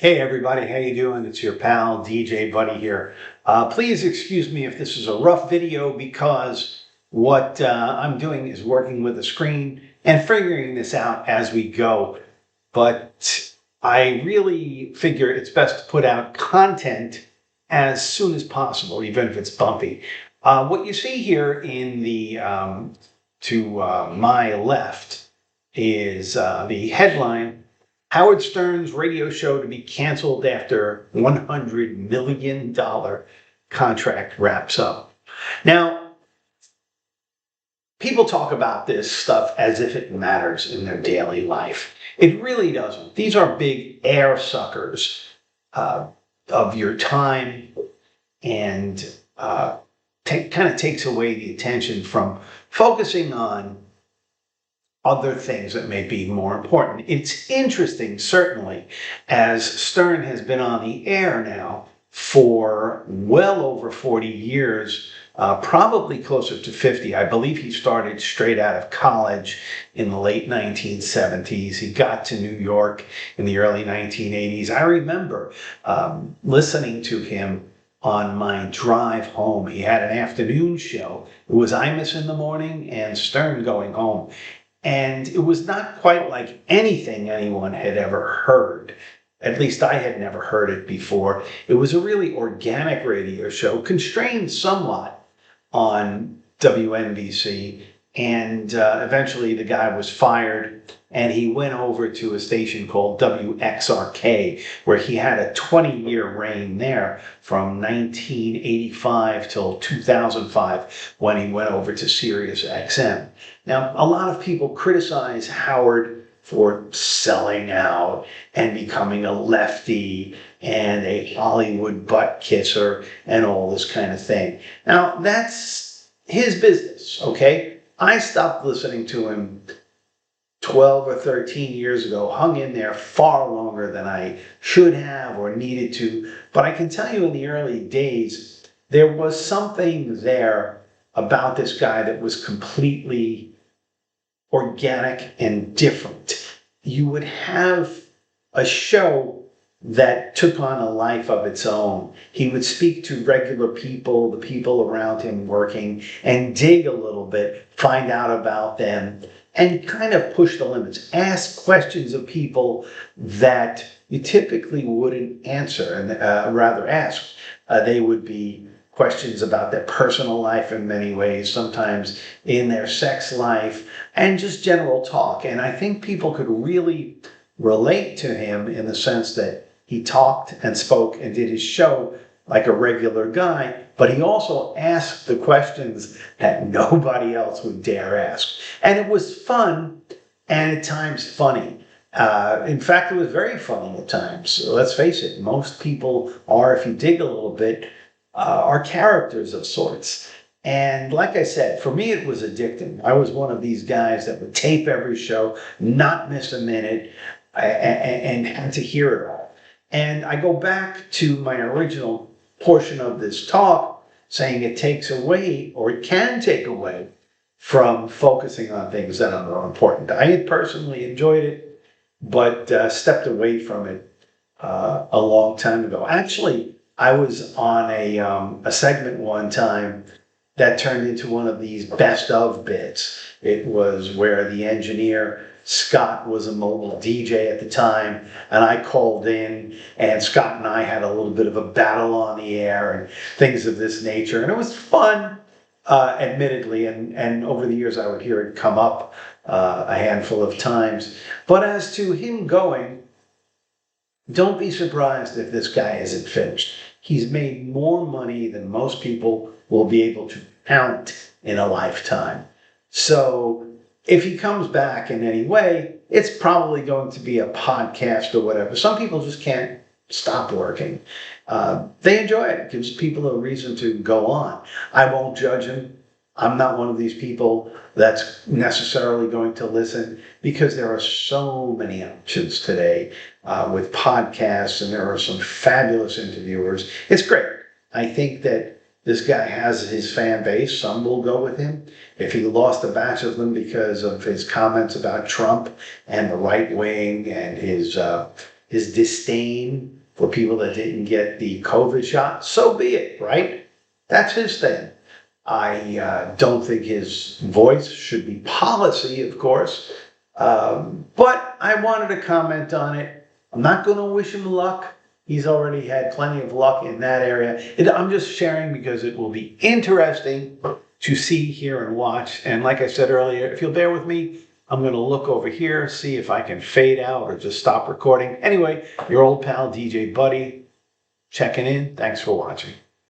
Hey everybody, how you doing? It's your pal DJ Buddy here. Please excuse me if this is a rough video because what I'm doing is working with a screen and figuring this out as we go. But I really figure it's best to put out content as soon as possible, even if it's bumpy. What you see here in the to my left is the headline: Howard Stern's radio show to be canceled after $100 million contract wraps up. Now, people talk about this stuff as if it matters in their daily life. It really doesn't. These are big air suckers of your time and kind of takes away the attention from focusing on other things that may be more important. It's interesting, certainly, as Stern has been on the air now for well over 40 years, probably closer to 50. I believe he started straight out of college in the late 1970s. He got to New York in the early 1980s. I remember listening to him on my drive home. He had an afternoon show. It was Imus in the morning and Stern going home. And it was not quite like anything anyone had ever heard. At least I had never heard it before. It was a really organic radio show, constrained somewhat on WNBC. And eventually the guy was fired and he went over to a station called WXRK, where he had a 20-year reign there from 1985 till 2005 when he went over to Sirius XM. Now, a lot of people criticize Howard for selling out and becoming a lefty and a Hollywood butt kisser and all this kind of thing. Now, that's his business, okay? I stopped listening to him 12 or 13 years ago, hung in there far longer than I should have or needed to. But I can tell you in the early days, there was something there about this guy that was completely organic and different. You would have a show that took on a life of its own. He would speak to regular people, the people around him working, and dig a little bit, find out about them, and kind of push the limits. Ask questions of people that you typically wouldn't answer, and rather ask. They would be questions about their personal life in many ways, sometimes in their sex life, and just general talk. And I think people could really relate to him in the sense that he talked and spoke and did his show like a regular guy, but he also asked the questions that nobody else would dare ask. And it was fun and at times funny. In fact, it was very funny at times. So let's face it, most people are, if you dig a little bit, are characters of sorts. And like I said, for me, it was addicting. I was one of these guys that would tape every show, not miss a minute, and had to hear it all. And I go back to my original portion of this talk saying it takes away, or it can take away, from focusing on things that are more important. I had personally enjoyed it, but stepped away from it a long time ago. Actually, I was on a segment one time that turned into one of these best of bits. It was where the engineer, Scott, was a mobile DJ at the time, and I called in, and Scott and I had a little bit of a battle on the air and things of this nature. And it was fun, admittedly, and over the years I would hear it come up a handful of times. But as to him going, don't be surprised if this guy isn't finished. He's made more money than most people will be able to count in a lifetime. So if he comes back in any way, it's probably going to be a podcast or whatever. Some people just can't stop working. They enjoy it. It gives people a reason to go on. I won't judge him. I'm not one of these people that's necessarily going to listen, because there are so many options today with podcasts, and there are some fabulous interviewers. It's great. I think that this guy has his fan base. Some will go with him. If he lost a batch of them because of his comments about Trump and the right wing and his his disdain for people that didn't get the COVID shot, so be it, right? That's his thing. I don't think his voice should be policy, of course, but I wanted to comment on it. I'm not going to wish him luck. He's already had plenty of luck in that area. I'm just sharing because it will be interesting to see, hear, and watch. And like I said earlier, if you'll bear with me, I'm going to look over here, see if I can fade out or just stop recording. Anyway, your old pal DJ Buddy checking in. Thanks for watching.